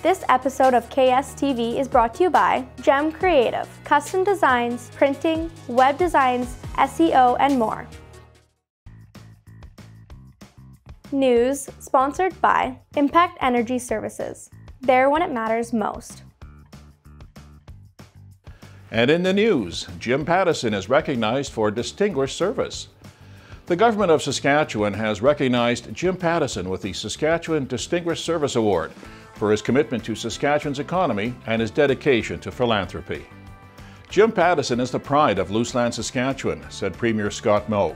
This episode of Kstv is brought to you by Gem Creative, custom designs, printing, web designs, SEO, and more. News sponsored by Impact Energy Services. There when it matters most. And in the news, Jim Pattison is recognized for distinguished service. The government of Saskatchewan has recognized Jim Pattison with the Saskatchewan Distinguished Service Award for his commitment to Saskatchewan's economy and his dedication to philanthropy. Jim Pattison is the pride of Luseland, Saskatchewan, said Premier Scott Moe.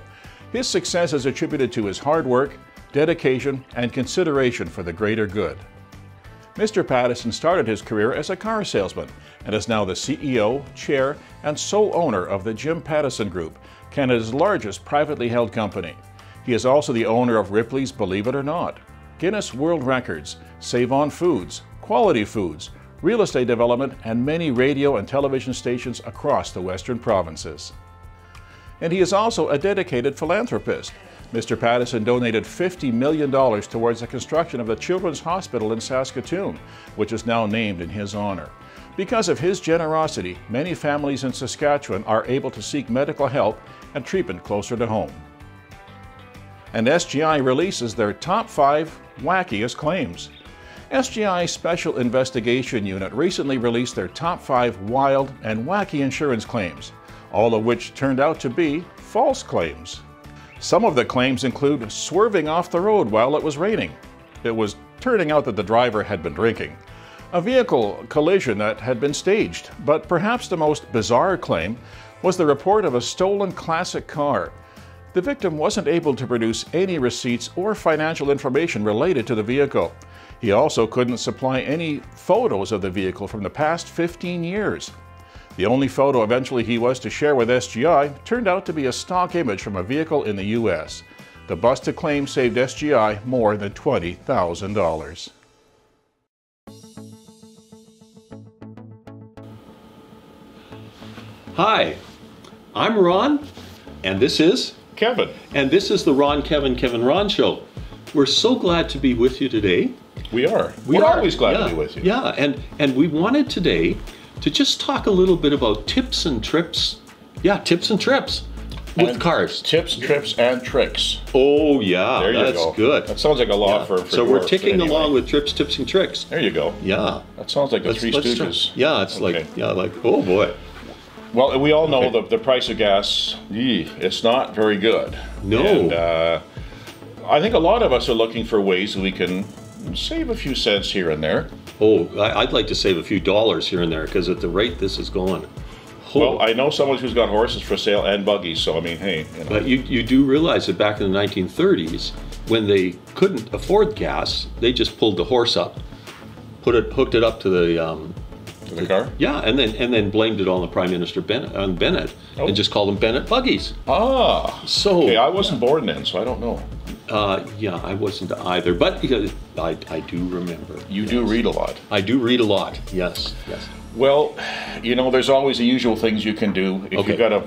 His success is attributed to his hard work, dedication, and consideration for the greater good. Mr. Pattison started his career as a car salesman and is now the CEO, chair, and sole owner of the Jim Pattison Group, Canada's largest privately held company. He is also the owner of Ripley's Believe It or Not, Guinness World Records, Save On Foods, Quality Foods, real estate development, and many radio and television stations across the Western provinces. And he is also a dedicated philanthropist. Mr. Pattison donated $50 million towards the construction of the Children's Hospital in Saskatoon, which is now named in his honor. Because of his generosity, many families in Saskatchewan are able to seek medical help and treatment closer to home. And SGI releases their top 5 wackiest claims. SGI's Special Investigation Unit recently released their top 5 wild and wacky insurance claims, all of which turned out to be false claims. Some of the claims include swerving off the road while it was raining. It was turning out that the driver had been drinking. A vehicle collision that had been staged, but perhaps the most bizarre claim was the report of a stolen classic car. The victim wasn't able to produce any receipts or financial information related to the vehicle. He also couldn't supply any photos of the vehicle from the past 15 years. The only photo eventually he was to share with SGI turned out to be a stock image from a vehicle in the U.S. The busted claim saved SGI more than $20,000. Hi, I'm Ron, and this is Kevin. And this is the Ron, Kevin, Ron Show. We're so glad to be with you today. We are. We're always glad to be with you. Yeah, and we wanted today to just talk a little bit about tips and trips. Yeah, tips and trips with cars. Tips, trips, and tricks. Oh yeah, there you that's go. Good. That sounds like a lot for so we're ticking along with trips, tips, and tricks. There you go. Yeah. That sounds like the Three Stooges. Yeah, it's like oh boy. Well, we all know the price of gas, it's not very good. No. And I think a lot of us are looking for ways that we can save a few cents here and there. Oh, I'd like to save a few dollars here and there, because at the rate this is going. Well, I know someone who's got horses for sale and buggies, so I mean, hey. You know. But you do realize that back in the 1930s, when they couldn't afford gas, they just pulled the horse up, hooked it up to the car? Yeah, and then blamed it on the Prime Minister Bennett, and just called them Bennett buggies. Ah, so okay, I wasn't born then, so I don't know. Yeah, I wasn't either, but I do remember. You do read a lot. I do read a lot. Yes, yes. Well, you know, there's always the usual things you can do. If you've got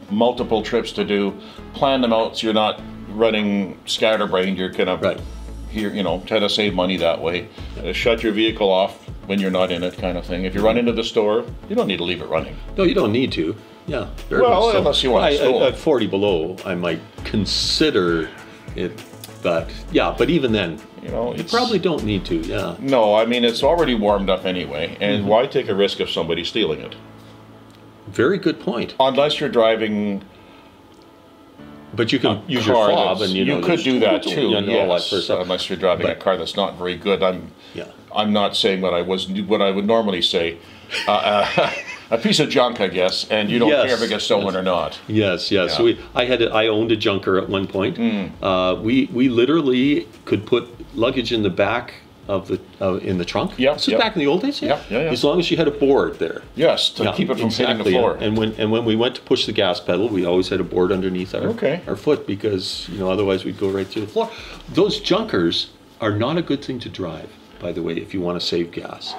multiple trips to do, plan them out so you're not running scatterbrained. You're kind of try to save money that way. Shut your vehicle off when you're not in it, kind of thing. If you run into the store, you don't need to leave it running. No, you don't need to. Yeah. Well, unless you want to store. At 40 below, I might consider it, but yeah, but even then, you probably don't need to. Yeah. No, I mean, it's already warmed up anyway, and why take a risk of somebody stealing it? Very good point. Unless you're driving. But you can use your fob, and you could do that too. Yes, unless you're driving a car that's not very good. I'm not saying what I would normally say. A piece of junk, I guess, and you don't care if it gets stolen or not. Yes. Yeah. So I owned a junker at one point. We literally could put luggage in the back of in the trunk. Yeah. This was back in the old days. Yeah. As long as you had a board there. Yes, to keep it from hitting the floor. And when we went to push the gas pedal, we always had a board underneath our foot, because otherwise we'd go right through the floor. Those junkers are not a good thing to drive, by the way, if you want to save gas.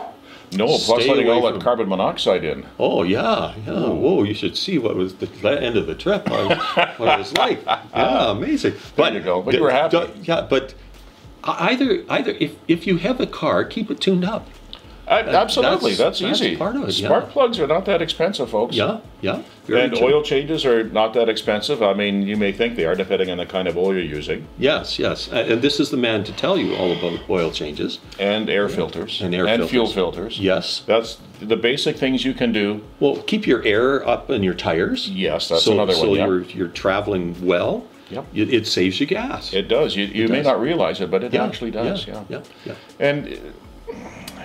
No, plus letting all that carbon monoxide in. Oh, yeah. Whoa, you should see what was the end of the trip, what it was like. Yeah, amazing. But there you go. But you were happy. Yeah, but either if you have a car, keep it tuned up. Absolutely, that's easy. Part of it, Spark plugs are not that expensive, folks. Yeah. And oil changes are not that expensive. I mean, you may think they are, depending on the kind of oil you're using. Yes. And this is the man to tell you all about oil changes. And air filters. And fuel filters. Yes. That's the basic things you can do. Well, keep your air up in your tires. Yes, that's another one. So you're traveling well. Yep. It saves you gas. It does. You may not realize it, but it actually does. Yeah. And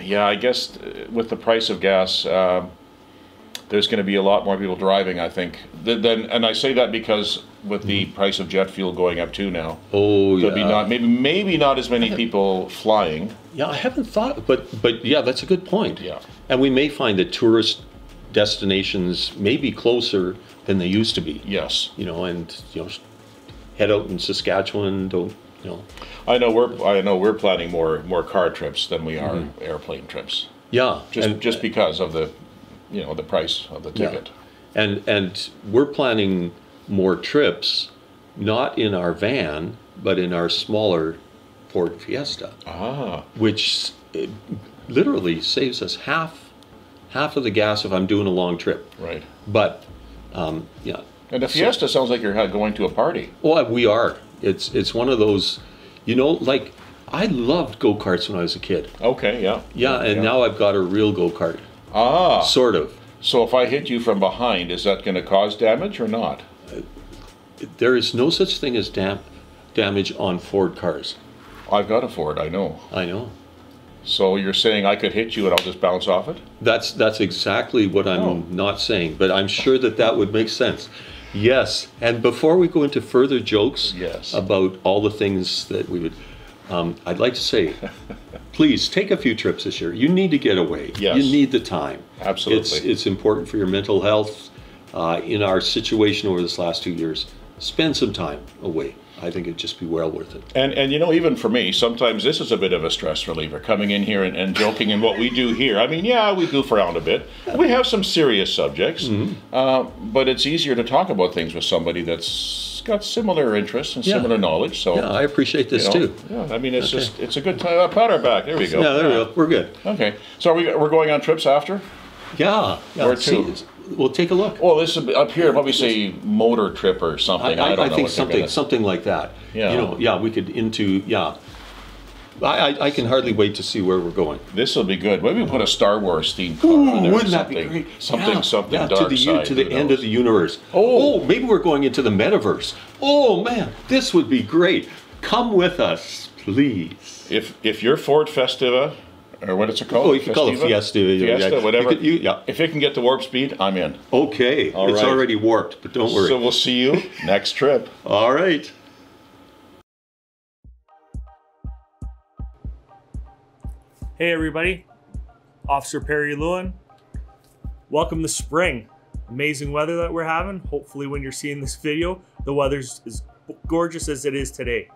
I guess with the price of gas, there's going to be a lot more people driving, I think. And I say that because with the price of jet fuel going up too now. Oh, there'll be maybe not as many people flying. Yeah, I haven't thought, but yeah, that's a good point. Yeah. And we may find that tourist destinations may be closer than they used to be. Yes. Head out in Saskatchewan, I know we're planning more car trips than we are airplane trips. Yeah. Just because of the the price of the ticket. Yeah. And we're planning more trips, not in our van, but in our smaller Ford Fiesta. Which literally saves us half of the gas if I'm doing a long trip. Right. But And the Fiesta sounds like you're going to a party. Well, we are. It's one of those, like I loved go-karts when I was a kid. Okay, yeah. Yeah, and now I've got a real go-kart. Sort of. So if I hit you from behind, is that going to cause damage or not? There is no such thing as damage on Ford cars. I've got a Ford, I know. I know. So you're saying I could hit you and I'll just bounce off it? That's exactly what I'm not saying, but I'm sure that would make sense. Yes, and before we go into further jokes about all the things that we would, I'd like to say, please take a few trips this year. You need to get away. Yes. You need the time. Absolutely. It's important for your mental health. In our situation over this last 2 years, spend some time away. I think it'd just be well worth it. And even for me, sometimes this is a bit of a stress reliever, coming in here and joking in what we do here. I mean, we goof around a bit. We have some serious subjects, but it's easier to talk about things with somebody that's got similar interests and similar knowledge. So I appreciate this too. Yeah, I mean, it's a good time. Pat our back. There we go. Yeah, there we go. We're good. Okay. So we're going on trips after? Yeah. Where to? We'll take a look. Well, this is up here. Probably say motor trip or something. I don't know. I think something like that. Yeah. We could I can hardly wait to see where we're going. This will be good. Maybe we'll put a Star Wars themed car in there. Wouldn't that be great? Something dark side. To the end of the universe. Oh, maybe we're going into the metaverse. Oh man, this would be great. Come with us, please. If your Ford Festiva, or what is it called? Oh, you can call it Fiesta, whatever. If it can get to warp speed, I'm in. Okay, it's already warped, but don't worry. So we'll see you next trip. All right. Hey everybody, Officer Perry Lewin. Welcome to spring. Amazing weather that we're having. Hopefully when you're seeing this video, the weather's as gorgeous as it is today.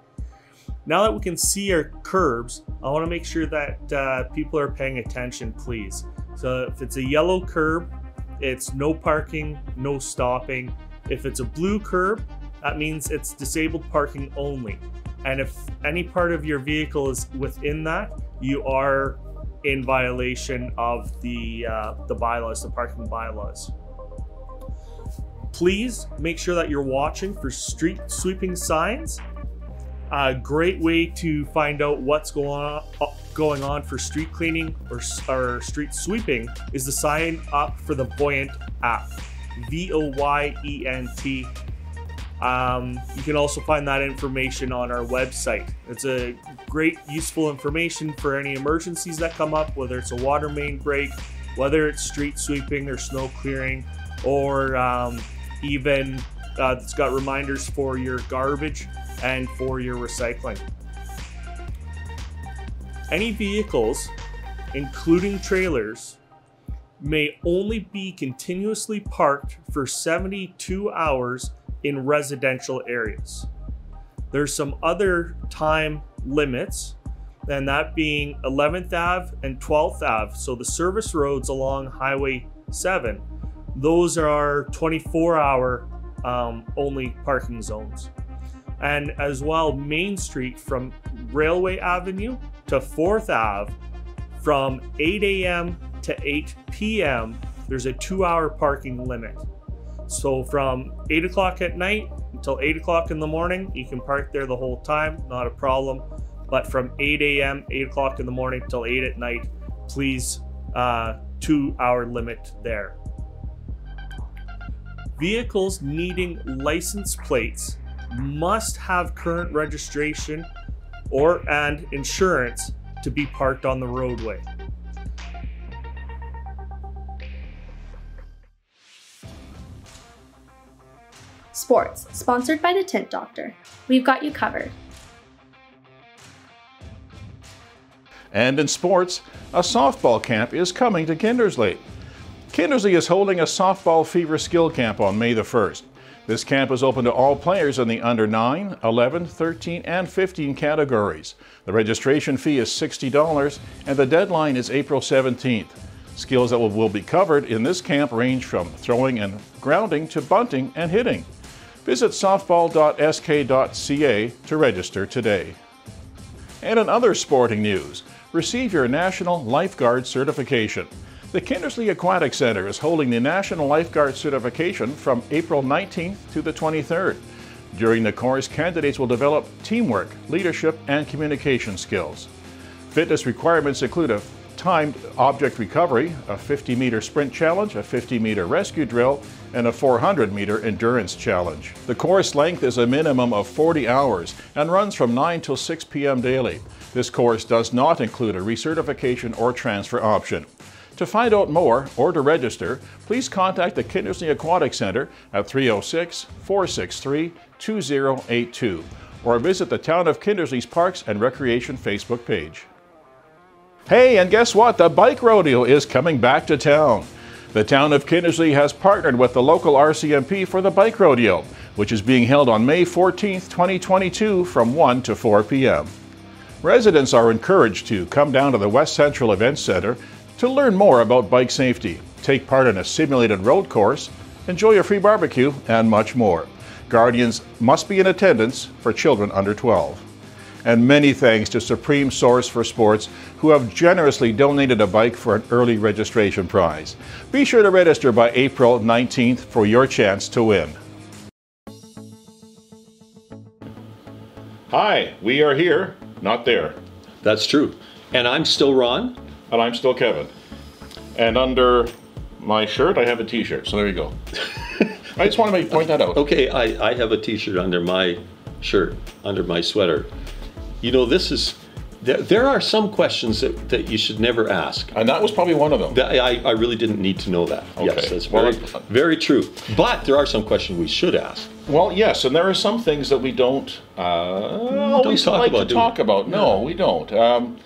Now that we can see our curbs, I want to make sure that people are paying attention, please. So if it's a yellow curb, it's no parking, no stopping. If it's a blue curb, that means it's disabled parking only. And if any part of your vehicle is within that, you are in violation of the bylaws, the parking bylaws. Please make sure that you're watching for street sweeping signs. A great way to find out what's going on for street cleaning or street sweeping is to sign up for the Voyant app, VOYENT. You can also find that information on our website. It's a great, useful information for any emergencies that come up, whether it's a water main break, whether it's street sweeping or snow clearing, or even it's got reminders for your garbage and for your recycling. Any vehicles, including trailers, may only be continuously parked for 72 hours in residential areas. There's some other time limits, and that being 11th Ave and 12th Ave. So the service roads along Highway 7, those are 24-hour only parking zones. And as well, Main Street from Railway Avenue to 4th Ave From 8 a.m. to 8 p.m., there's a 2-hour parking limit. So from 8 o'clock at night until 8 o'clock in the morning, you can park there the whole time, not a problem. But from 8 a.m., 8 o'clock in the morning till 8 at night, please, 2-hour limit there. Vehicles needing license plates must have current registration and insurance to be parked on the roadway. Sports, sponsored by the Tint Doctor. We've got you covered. And in sports, a softball camp is coming to Kindersley. Kindersley is holding a softball fever skill camp on May the 1st. This camp is open to all players in the under 9, 11, 13, and 15 categories. The registration fee is $60 and the deadline is April 17th. Skills that will be covered in this camp range from throwing and grounding to bunting and hitting. Visit softball.sk.ca to register today. And in other sporting news, receive your National Lifeguard Certification. The Kindersley Aquatic Center is holding the National Lifeguard Certification from April 19th to the 23rd. During the course, candidates will develop teamwork, leadership, and communication skills. Fitness requirements include a timed object recovery, a 50-meter sprint challenge, a 50-meter rescue drill, and a 400-meter endurance challenge. The course length is a minimum of 40 hours and runs from 9 till 6 p.m. daily. This course does not include a recertification or transfer option. To find out more or to register, please contact the Kindersley Aquatic Center at 306-463-2082 or visit the Town of Kindersley's Parks and Recreation Facebook page. Hey, and guess what? The bike rodeo is coming back to town. The Town of Kindersley has partnered with the local RCMP for the bike rodeo, which is being held on May 14th, 2022 from 1 to 4 p.m. Residents are encouraged to come down to the West Central Events Center to learn more about bike safety, take part in a simulated road course, enjoy a free barbecue, and much more. Guardians must be in attendance for children under 12. And many thanks to Supreme Source for Sports, who have generously donated a bike for an early registration prize. Be sure to register by April 19th for your chance to win. Hi, we are here, not there. That's true. And I'm still Ron. And I'm still Kevin. And under my shirt, I have a t-shirt, so there you go. I just want to point that out. Okay, I have a t-shirt under my shirt, under my sweater. You know, this is, there are some questions that you should never ask. And that was probably one of them. I really didn't need to know that. Okay. Yes, that's very true. But there are some questions we should ask. Well, yes, and there are some things that we don't always like to talk about. No, we don't.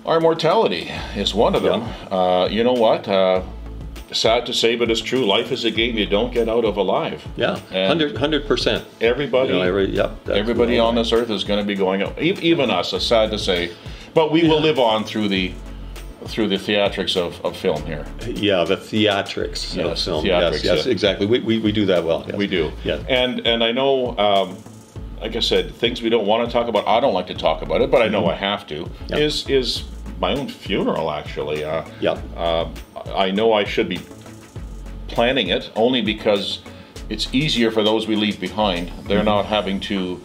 Our mortality is one of them. Yeah. You know what? Sad to say, but it's true. Life is a game you don't get out of alive. Yeah, 100%. Everybody, everybody on this earth is going to be going out. Even us. It's sad to say, but we will live on through the theatrics of film here. Yeah, the theatrics of film. Theatrics, yes, exactly. We do that well. Yes. We do. Yeah. And I know, like I said, things we don't want to talk about. I don't like to talk about it, but I know I have to. Yeah. Is my own funeral, actually. I know I should be planning it only because it's easier for those we leave behind. They're not having to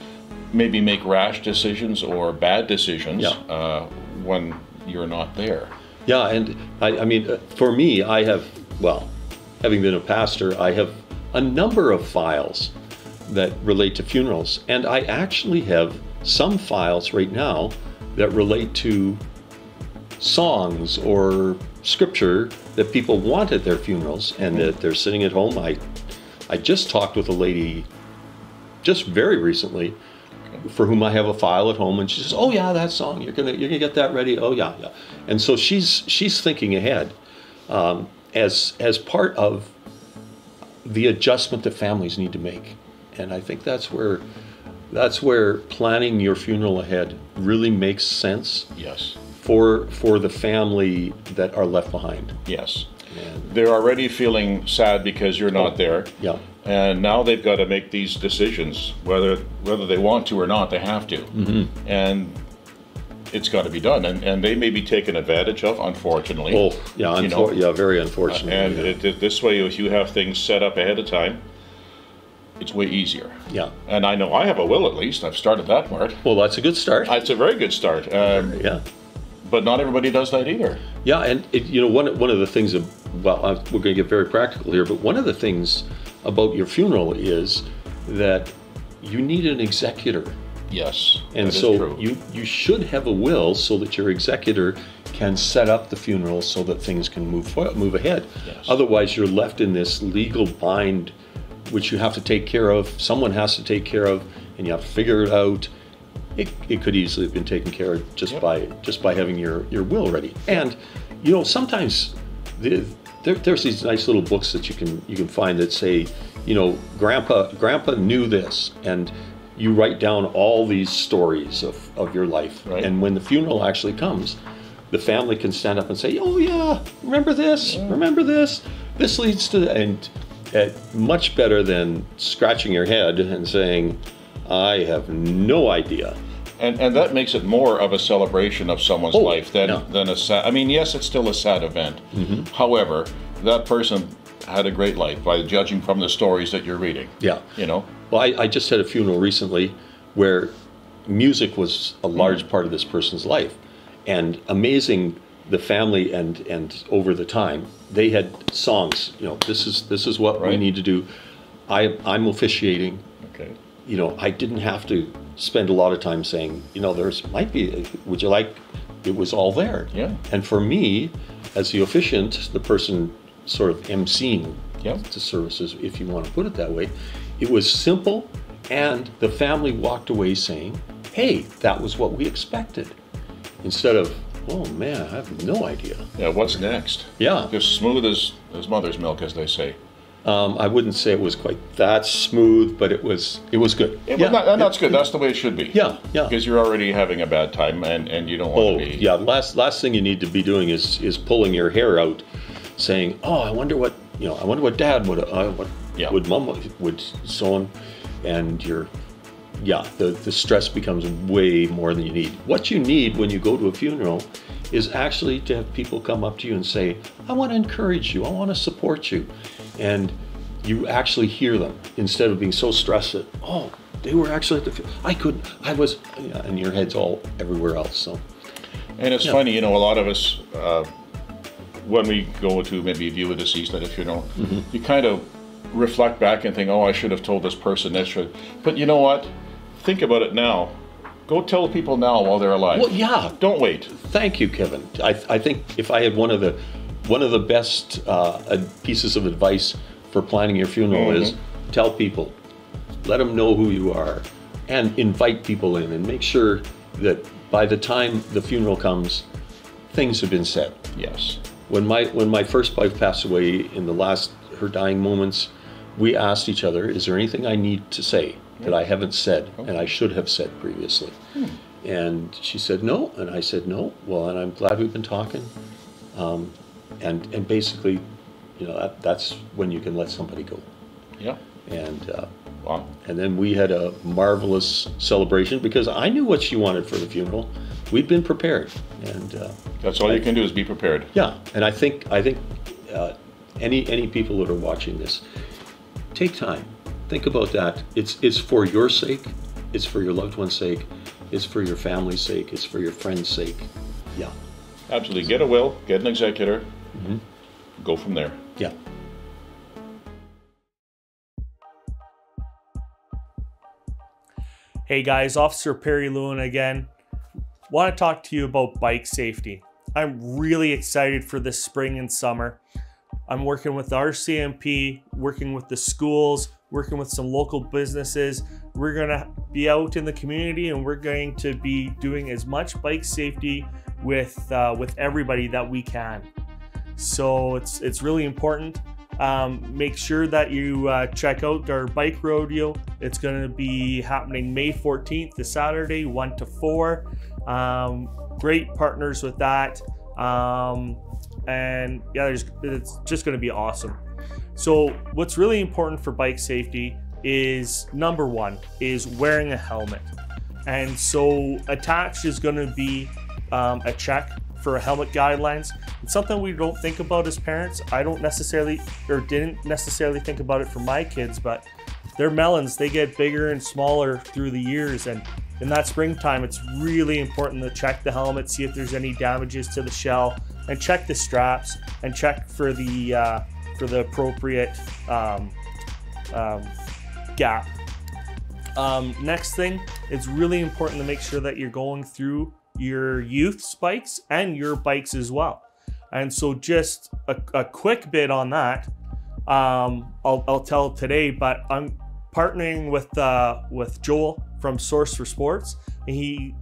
maybe make rash decisions or bad decisions when you're not there. Yeah, and I mean, for me, I have, well, having been a pastor, I have a number of files that relate to funerals. And I actually have some files right now that relate to songs or scripture that people want at their funerals, and that they're sitting at home. I just talked with a lady just very recently for whom I have a file at home, and she says, "Oh yeah, that song, you're gonna get that ready." Oh yeah. And so she's thinking ahead as part of the adjustment that families need to make. And I think that's where planning your funeral ahead really makes sense. Yes. For the family that are left behind. Yes. And they're already feeling sad because you're not there. Yeah. And now they've got to make these decisions, whether they want to or not, they have to. Mm-hmm. And it's got to be done, and they may be taken advantage of, unfortunately. Oh, yeah, yeah, very unfortunate. And this way, if you have things set up ahead of time, it's way easier. Yeah. And I know I have a will, at least. I've started that part. Well, that's a good start. It's a very good start. Yeah. But not everybody does that either. Yeah, and one of the things, we're going to get very practical here, but one of the things about your funeral is that you need an executor. Yes, and so you should have a will so that your executor can set up the funeral so that things can move ahead. Yes. Otherwise, you're left in this legal bind, which you have to take care of. Someone has to take care of, and you have to figure it out. It could easily have been taken care of just by having your will ready. And sometimes there's these nice little books that you can find that say, Grandpa knew this, and you write down all these stories of your life. Right. And when the funeral actually comes, the family can stand up and say, oh yeah, remember this, remember this. This leads to, and much better than scratching your head and saying, I have no idea. And that makes it more of a celebration of someone's life than a sad. I mean, yes, it's still a sad event. Mm-hmm. However, that person had a great life by judging from the stories that you're reading. Yeah. Well, I just had a funeral recently where music was a large part of this person's life, and amazing the family and over the time they had songs. This is what we need to do. I'm officiating. Okay. I didn't have to spend a lot of time saying, there's might be, would you like, it was all there. Yeah. And for me, as the officiant, the person sort of emceeing the services, if you want to put it that way, it was simple, and the family walked away saying, hey, that was what we expected. Instead of, oh man, I have no idea. Yeah, what's next? Yeah. Just smooth as mother's milk, as they say. I wouldn't say it was quite that smooth, but it was good. That's good. That's the way it should be. Yeah, yeah. Because you're already having a bad time, and you don't want to be. Yeah. Last thing you need to be doing is pulling your hair out, saying, "Oh, I wonder what Dad would, would Mom would so on," and the stress becomes way more than you need. What you need when you go to a funeral is actually to have people come up to you and say, I want to encourage you, I want to support you. And you actually hear them instead of being so stressed that, oh, they were actually at the funeral. And your head's all everywhere else. So, and it's funny, a lot of us, when we go to maybe view a deceased at a funeral, you kind of reflect back and think, oh, I should have told this person this. But you know what? Think about it now. Go tell people now while they're alive. Well, yeah. Don't wait. Thank you, Kevin. I think if I had one of the best pieces of advice for planning your funeral is tell people, let them know who you are, and invite people in, and make sure that by the time the funeral comes, things have been said. Yes. When my first wife passed away in her dying moments, we asked each other, is there anything I need to say that I haven't said and I should have said previously? And she said no, and I said no. Well, and I'm glad we've been talking. And basically, that's when you can let somebody go. Yeah. And wow. And then we had a marvelous celebration because I knew what she wanted for the funeral. We'd been prepared, and that's all you can do is be prepared. Yeah, and I think any people that are watching this, take time, think about that. It's for your sake, it's for your loved one's sake, it's for your family's sake, it's for your friend's sake. Yeah, absolutely. Get a will, get an executor, go from there. Yeah. Hey guys, Officer Perry Lewin again. Want to talk to you about bike safety. I'm really excited for this spring and summer. I'm working with the RCMP, working with the schools, working with some local businesses. We're going to be out in the community, and we're going to be doing as much bike safety with everybody that we can. So it's really important. Make sure that you check out our bike rodeo. It's going to be happening May 14th, this Saturday, 1 to 4. Great partners with that. And yeah, it's just going to be awesome. So what's really important for bike safety is, number one, is wearing a helmet. And so attached is going to be a check for helmet guidelines. It's something we don't think about as parents. I don't necessarily, or didn't necessarily think about it for my kids, but their melons, they get bigger and smaller through the years, and in that springtime, it's really important to check the helmet, see if there's any damages to the shell, and check the straps, and check for the appropriate gap. Next thing, it's really important to make sure that you're going through your youth's bikes and your bikes as well. And so just a quick bit on that, I'll tell today, but I'm partnering with Joel from Source for Sports. He's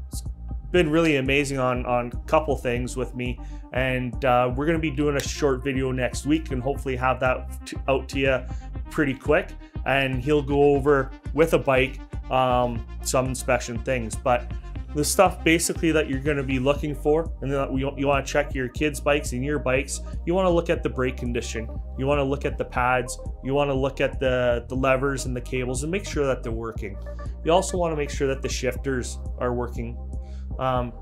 been really amazing on a couple things with me, and we're going to be doing a short video next week and hopefully have that out to you pretty quick, and he'll go over with a bike some inspection things. But the stuff basically that you're going to be looking for, and that you want to check your kids' bikes and your bikes, you want to look at the brake condition, you want to look at the pads, you want to look at the levers and the cables and make sure that they're working. You also want to make sure that the shifters are working.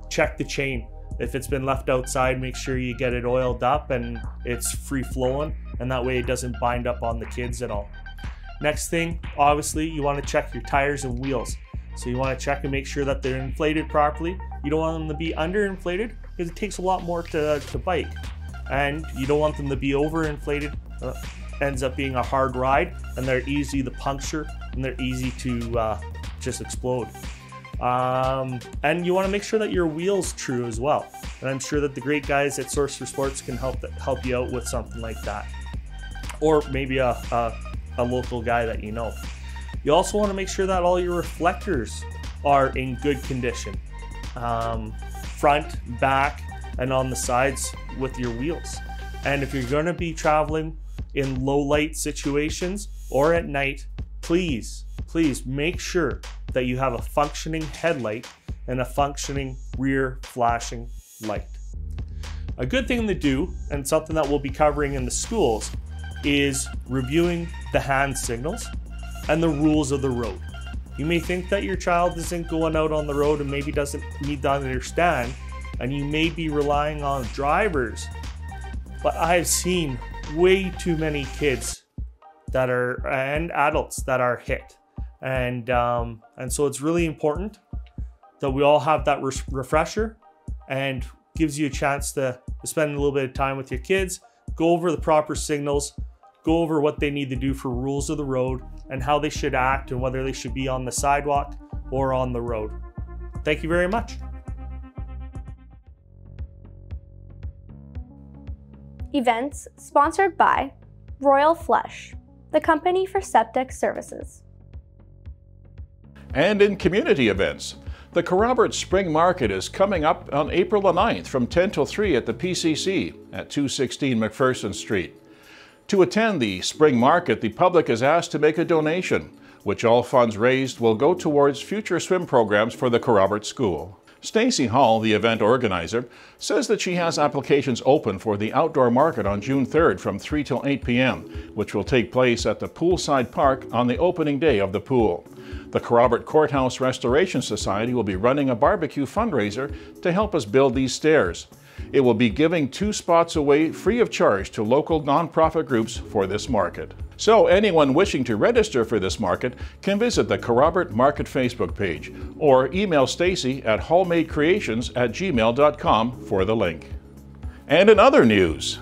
Check the chain. If it's been left outside, make sure you get it oiled up and it's free flowing, and that way it doesn't bind up on the kids at all. Next thing, obviously, you want to check your tires and wheels. So you want to check and make sure that they're inflated properly. You don't want them to be underinflated because it takes a lot more to bike. And you don't want them to be overinflated. Ends up being a hard ride, and they're easy to puncture, and they're easy to just explode. And you want to make sure that your wheel's true as well. And I'm sure that the great guys at Source for Sports can help you out with something like that. Or maybe a local guy that you know. You also want to make sure that all your reflectors are in good condition. Front, back, and on the sides with your wheels. And if you're going to be traveling in low light situations or at night, please make sure that you have a functioning headlight and a functioning rear flashing light. A good thing to do, and something that we'll be covering in the schools, is reviewing the hand signals and the rules of the road. You may think that your child isn't going out on the road and maybe doesn't need to understand, and you may be relying on drivers, but I've seen way too many kids and adults that are hit. And so it's really important that we all have that refresher, and gives you a chance to spend a little bit of time with your kids, go over the proper signals, go over what they need to do for rules of the road and how they should act and whether they should be on the sidewalk or on the road. Thank you very much. Events sponsored by Royal Flush, the company for septic services. And in community events, the Kerrobert Spring Market is coming up on April the 9th from 10 till 3 at the PCC at 216 McPherson Street. To attend the Spring Market, the public is asked to make a donation, which all funds raised will go towards future swim programs for the Kerrobert School. Stacy Hall, the event organizer, says that she has applications open for the outdoor market on June 3rd from 3 till 8 p.m., which will take place at the Poolside Park on the opening day of the pool. The Kerrobert Courthouse Restoration Society will be running a barbecue fundraiser to help us build these stairs. It will be giving 2 spots away free of charge to local nonprofit groups for this market. So anyone wishing to register for this market can visit the Kerrobert Market Facebook page or email Stacy at hallmadecreations@gmail.com for the link. And in other news,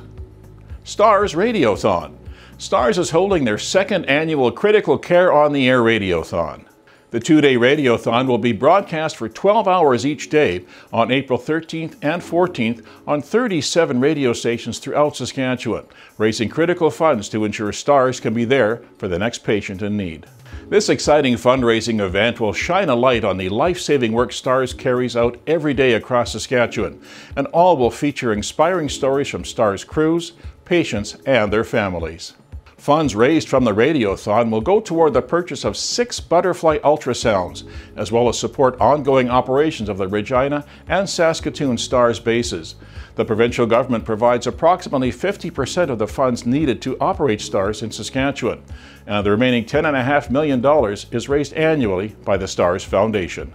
STARS Radiothon. STARS is holding their 2nd annual Critical Care on the Air Radiothon. The 2-day radiothon will be broadcast for 12 hours each day on April 13th and 14th on 37 radio stations throughout Saskatchewan, raising critical funds to ensure STARS can be there for the next patient in need. This exciting fundraising event will shine a light on the life-saving work STARS carries out every day across Saskatchewan, and all will feature inspiring stories from STARS crews, patients, and their families. Funds raised from the radiothon will go toward the purchase of 6 butterfly ultrasounds, as well as support ongoing operations of the Regina and Saskatoon STARS bases. The provincial government provides approximately 50% of the funds needed to operate STARS in Saskatchewan, and the remaining $10.5 million is raised annually by the STARS Foundation.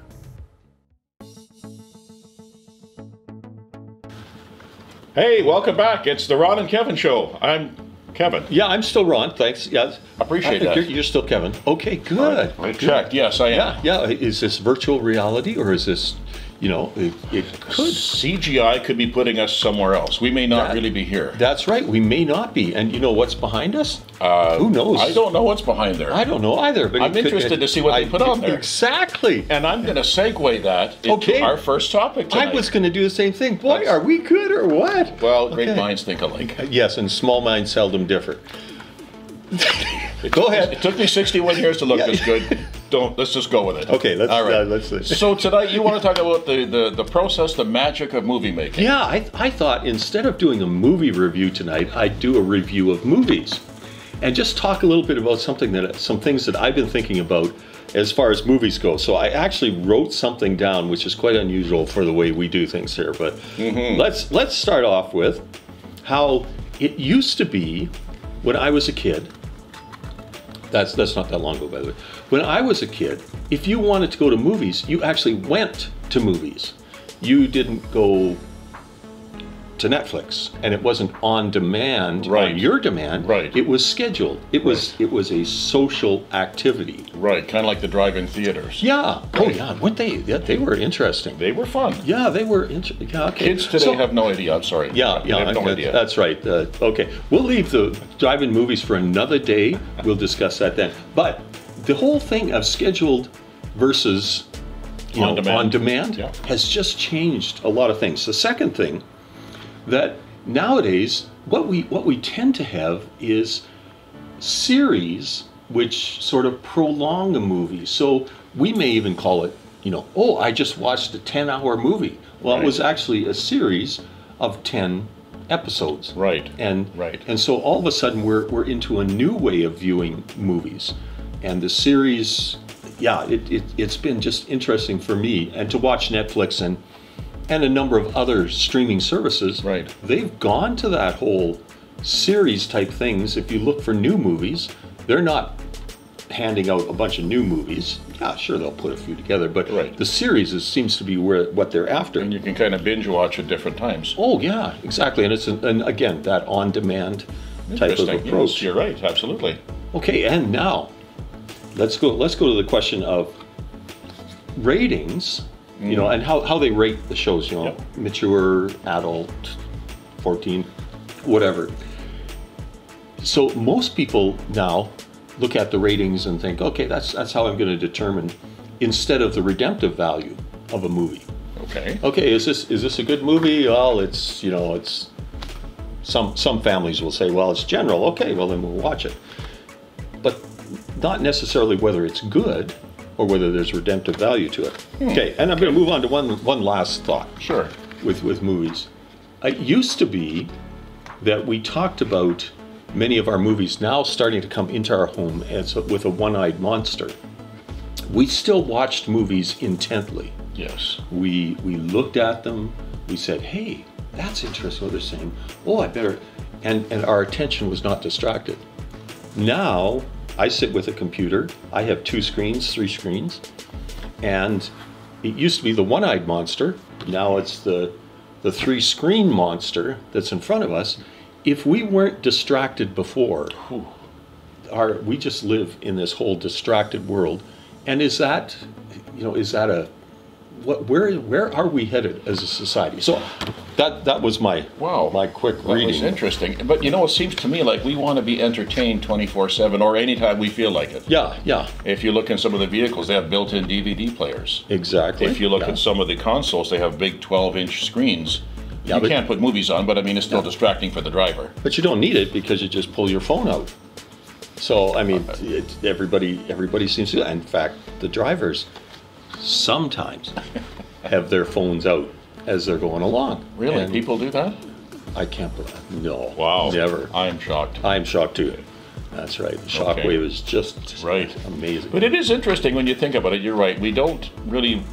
Hey, welcome back. It's the Ron and Kevin Show. I'm Kevin. Yeah, I'm still Ron. Thanks. Yeah, Appreciate that. You're still Kevin. Okay, good. I checked. Yes, I am. Yeah. Is this virtual reality or is this, you know, it could. CGI could be putting us somewhere else. We may not really be here. That's right. We may not be. And you know what's behind us? Who knows? I don't know what's behind there. I don't know either. But I'm interested to see what they put on there. Exactly. And I'm going to segue that into our first topic tonight. I was going to do the same thing. Boy, are we good or what? Well, great minds think alike. Yes, and small minds seldom differ. Go ahead. It took me 61 years to look this good. Let's just go with it. Okay, let's So tonight you want to talk about the process, the magic of movie making. Yeah, I thought instead of doing a movie review tonight, I'd do a review of movies. And just talk a little bit about some things that I've been thinking about as far as movies go. So I actually wrote something down, which is quite unusual for the way we do things here. But let's start off with how it used to be when I was a kid. That's not that long ago, by the way. When I was a kid, if you wanted to go to movies, you actually went to movies. You didn't go to Netflix, and it wasn't on demand, on your demand. Right. It was scheduled. It was a social activity. Right, kind of like the drive-in theaters. Yeah. Oh, yeah. Weren't they? Yeah, they were interesting. They were fun. Yeah, they were interesting. Yeah, okay. Kids today have no idea. I'm sorry. Yeah, they have no idea. That's right. Okay, we'll leave the drive-in movies for another day. We'll discuss that then. But the whole thing of scheduled versus on demand has just changed a lot of things. The second thing, that nowadays what we tend to have is series which sort of prolong a movie. So we may even call it, oh, I just watched a 10-hour movie. Well, it was actually a series of 10 episodes. Right. And so all of a sudden we're into a new way of viewing movies. And the series, it's been just interesting for me, and to watch Netflix and a number of other streaming services. Right. They've gone to that whole series type things. If you look for new movies, they're not handing out a bunch of new movies. Yeah, sure, they'll put a few together, but the series seems to be what they're after. And you can kind of binge watch at different times. Oh yeah, exactly. And it's and again that on-demand type of approach. Yes, you're right, absolutely. Okay, and now let's go to the question of ratings. And how they rate the shows, mature, adult, 14, whatever. So most people now look at the ratings and think, okay, that's how I'm going to determine, instead of the redemptive value of a movie. Okay. Okay, is this a good movie? Well, it's some families will say, well, it's general. Okay, well then we'll watch it. But not necessarily whether it's good or whether there's redemptive value to it. Okay, and I'm going to move on to one last thought. Sure. With movies. It used to be that we talked about many of our movies now starting to come into our home with a one-eyed monster. We still watched movies intently. Yes. We looked at them, we said, hey, that's interesting what they're saying. Oh, I better, and our attention was not distracted. Now, I sit with a computer. I have 2 screens, 3 screens, and it used to be the one-eyed monster. Now it's the 3-screen monster that's in front of us. If we weren't distracted before, we just live in this whole distracted world. And where are we headed as a society? So that was my quick reading. That was interesting. But it seems to me like we want to be entertained 24/7 or anytime we feel like it. Yeah. If you look in some of the vehicles, they have built-in DVD players. Exactly. If you look at some of the consoles, they have big 12-inch screens. You can't put movies on, but it's still distracting for the driver. But you don't need it because you just pull your phone out. So everybody seems to. In fact, the drivers sometimes have their phones out as they're going along. Really? And people do that? I can't believe. No. Wow. Never. I'm shocked. I'm shocked too. That's right. The shockwave is just amazing. But it is interesting when you think about it. You're right. We don't really.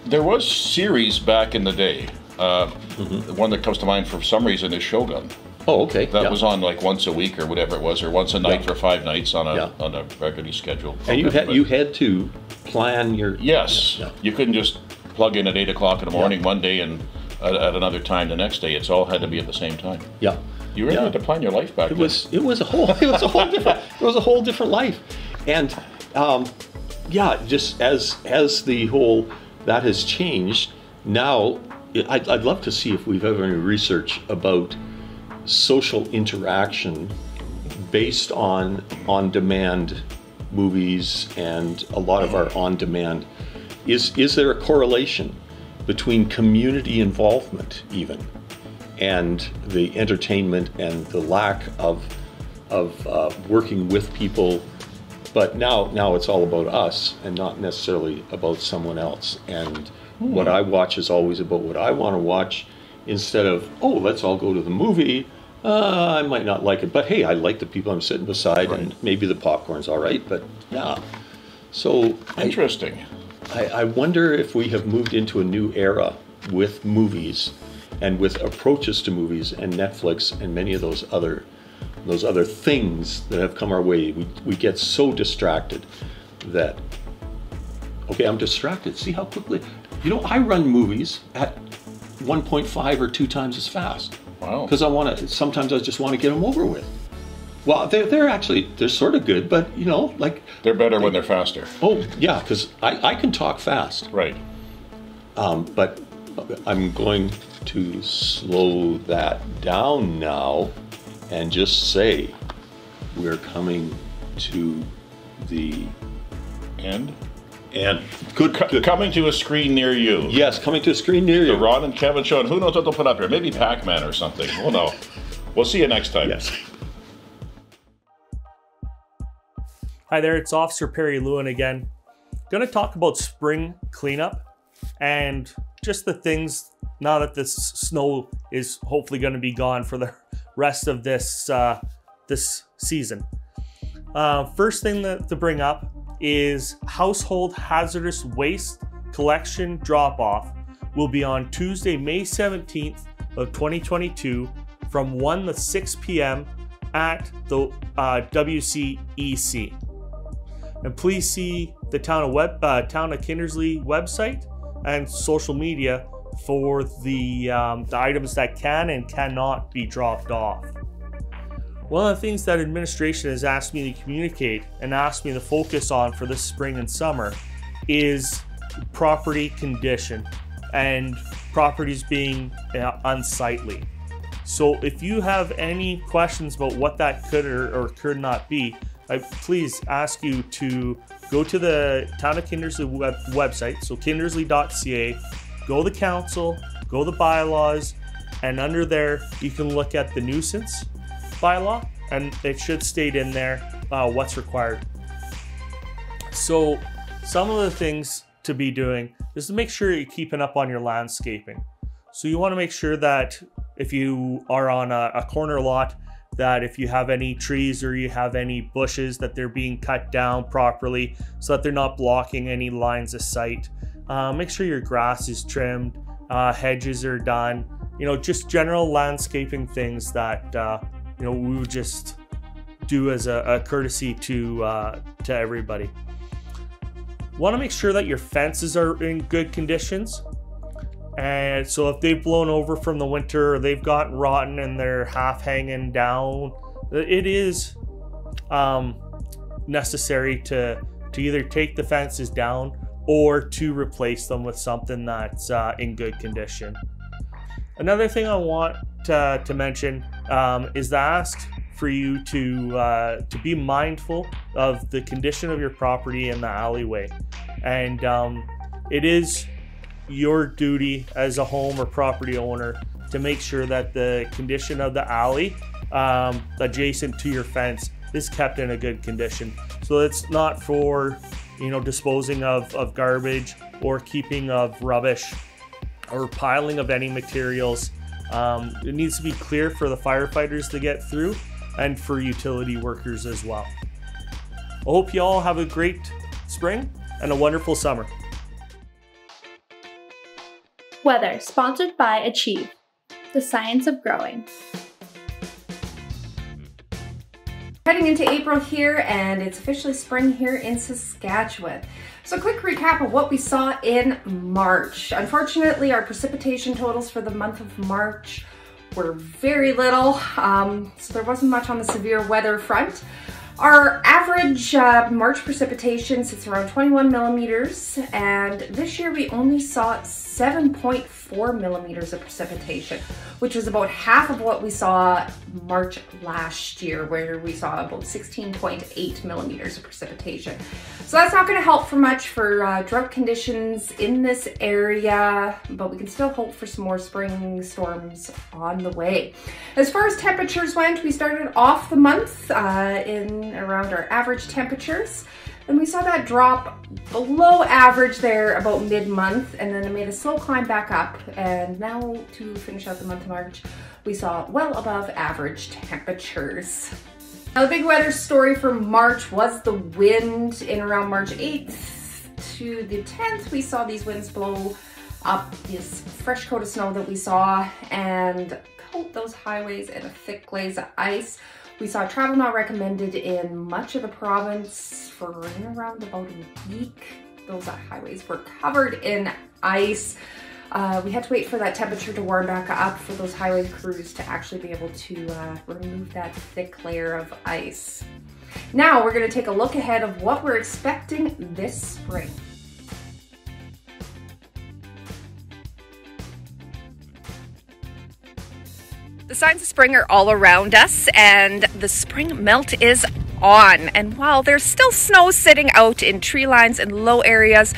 There was series back in the day. The one that comes to mind for some reason is Shogun. Oh, okay. That was on like once a week or whatever it was, or once a night for 5 nights on a regularly scheduled program. And you had to plan your... Yes. You couldn't just plug in at 8 o'clock in the morning one day and at another time the next day. It's all had to be at the same time. Yeah. You really had to plan your life back then. It was a whole different life. And yeah, just as the whole that has changed, now I'd love to see if we've ever any research about social interaction based on on-demand movies and a lot of our on-demand. Is there a correlation between community involvement even and the entertainment and the lack of working with people? But now it's all about us and not necessarily about someone else. And what I watch is always about what I want to watch, instead of, oh, let's all go to the movie. I might not like it, but hey, I like the people I'm sitting beside, and maybe the popcorn's all right, but yeah. So interesting. I wonder if we have moved into a new era with movies and with approaches to movies and Netflix and many of those other things that have come our way. We get so distracted that, okay, I'm distracted. See how quickly, I run movies at 1.5 or 2 times as fast. Wow. Because sometimes I just want to get them over with. Well, they're sort of good, but like. They're better when they're faster. Oh, yeah, because I can talk fast. Right. But I'm going to slow that down now and just say we're coming to the end. And coming to a screen near you. Yes, coming to a screen near you. The Ron and Kevin show. And who knows what they'll put up here? Maybe Pac-Man or something. We'll know. We'll see you next time. Yes. Hi there, it's Officer Perry Lewin again. Going to talk about spring cleanup and just the things now that this snow is hopefully going to be gone for the rest of this season. First thing to bring up is household hazardous waste collection drop-off will be on Tuesday, May 17th of 2022 from 1 to 6 p.m. at the WCEC. And please see the Town of Kindersley website and social media for the items that can and cannot be dropped off. One of the things that administration has asked me to communicate and asked me to focus on for this spring and summer is property condition and properties being unsightly. So if you have any questions about what that could or could not be, I please ask you to go to the Town of Kindersley website, so kindersley.ca, go to the council, go to the bylaws, and under there you can look at the nuisance bylaw, and it should state in there what's required. So some of the things to be doing is to make sure you're keeping up on your landscaping. So you want to make sure that if you are on a corner lot, that if you have any trees or you have any bushes, that they're being cut down properly so that they're not blocking any lines of sight. Make sure your grass is trimmed, hedges are done, just general landscaping things that we would just do as a courtesy to everybody. Want to make sure that your fences are in good conditions. And so if they've blown over from the winter or they've gotten rotten and they're half hanging down, it is necessary to either take the fences down or to replace them with something that's in good condition. Another thing I want to mention is to ask for you to be mindful of the condition of your property in the alleyway. And it is your duty as a home or property owner to make sure that the condition of the alley adjacent to your fence is kept in a good condition. So it's not for disposing of garbage or keeping of rubbish or piling of any materials. It needs to be clear for the firefighters to get through and for utility workers as well. I hope you all have a great spring and a wonderful summer. Weather, sponsored by Achieve, the science of growing. Heading into April here, and it's officially spring here in Saskatchewan. So a quick recap of what we saw in March. Unfortunately, our precipitation totals for the month of March were very little, so there wasn't much on the severe weather front. Our average March precipitation sits around 21 millimeters, and this year we only saw 7.4 millimeters of precipitation, which was about half of what we saw March last year, where we saw about 16.8 millimeters of precipitation. So that's not going to help for much for drought conditions in this area, but we can still hope for some more spring storms on the way. As far as temperatures went, we started off the month in around our average temperatures, and we saw that drop below average there about mid-month, and then it made a slow climb back up, and now to finish out the month of March, we saw well above average temperatures. Now the big weather story for March was the wind. In around March 8th to the 10th, we saw these winds blow up this fresh coat of snow that we saw and coat those highways in a thick glaze of ice. We saw travel not recommended in much of the province for around about a week. Those highways were covered in ice. We had to wait for that temperature to warm back up for those highway crews to actually be able to remove that thick layer of ice. Now we're going to take a look ahead of what we're expecting this spring. The signs of spring are all around us, and the spring melt is on. And while there's still snow sitting out in tree lines and low areas,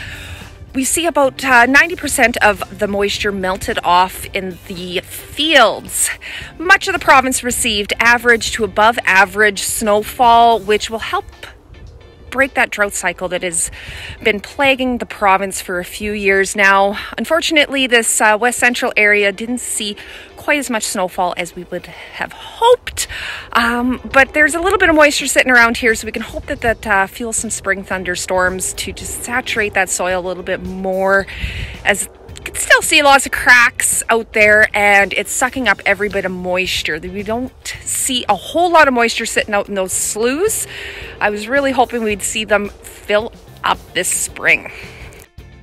we see about 90% of the moisture melted off in the fields. Much of the province received average to above average snowfall, which will help break that drought cycle that has been plaguing the province for a few years now. Unfortunately, this west central area didn't see quite as much snowfall as we would have hoped, but there's a little bit of moisture sitting around here, so we can hope that that fuels some spring thunderstorms to just saturate that soil a little bit more, as you can still see lots of cracks out there, and it's sucking up every bit of moisture. We don't see a whole lot of moisture sitting out in those sloughs. I was really hoping we'd see them fill up this spring.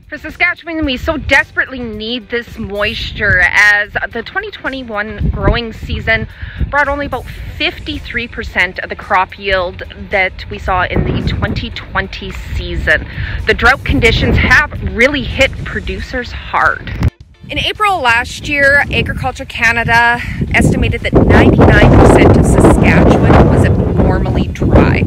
For Saskatchewan, we so desperately need this moisture, as the 2021 growing season brought only about 53% of the crop yield that we saw in the 2020 season. The drought conditions have really hit producers hard. In April last year, Agriculture Canada estimated that 99% of Saskatchewan was abnormally dry.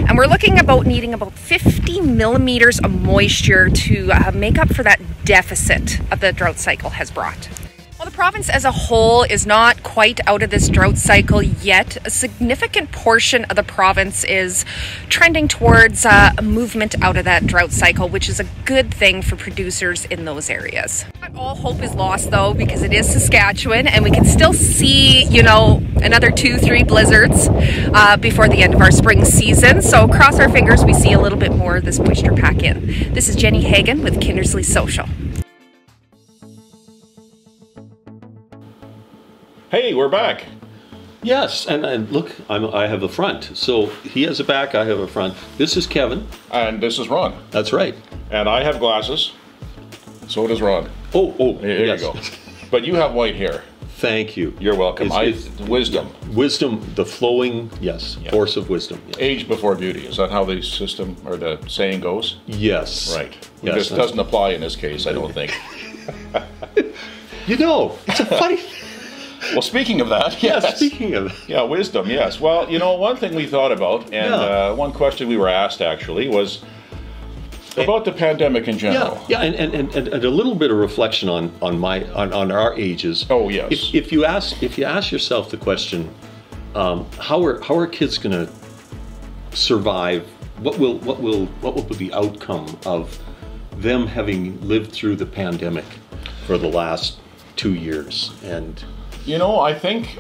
And we're looking about needing about 50 millimeters of moisture to make up for that deficit of the drought cycle has brought. While the province as a whole is not quite out of this drought cycle yet, a significant portion of the province is trending towards a movement out of that drought cycle, which is a good thing for producers in those areas. Not all hope is lost though, because it is Saskatchewan and we can still see, you know, another 2-3 blizzards before the end of our spring season. So cross our fingers we see a little bit more of this moisture pack in. This is Jenny Hagan with Kindersley Social. Hey, we're back. Yes, and look, I have a front. So he has a back, I have a front. This is Kevin. And this is Ron. That's right. And I have glasses. So does Ron. Oh, Here yes. you go. But you have white hair. Thank you. You're welcome. Wisdom. Wisdom, the flowing, yes, yeah. Force of wisdom. Yes. Age before beauty. Is that how the system or the saying goes? Yes. Right. Yes, this doesn't apply in this case, I don't think. You know, it's a funny... Well, speaking of that, yes. Yeah, speaking of that. Yeah, wisdom, yes. Well, you know, one thing we thought about, and one question we were asked actually was about the pandemic in general. Yeah, and a little bit of reflection on our ages. Oh yes. If you ask yourself the question, how are kids going to survive? What will be the outcome of them having lived through the pandemic for the last 2 years? And you know, I think,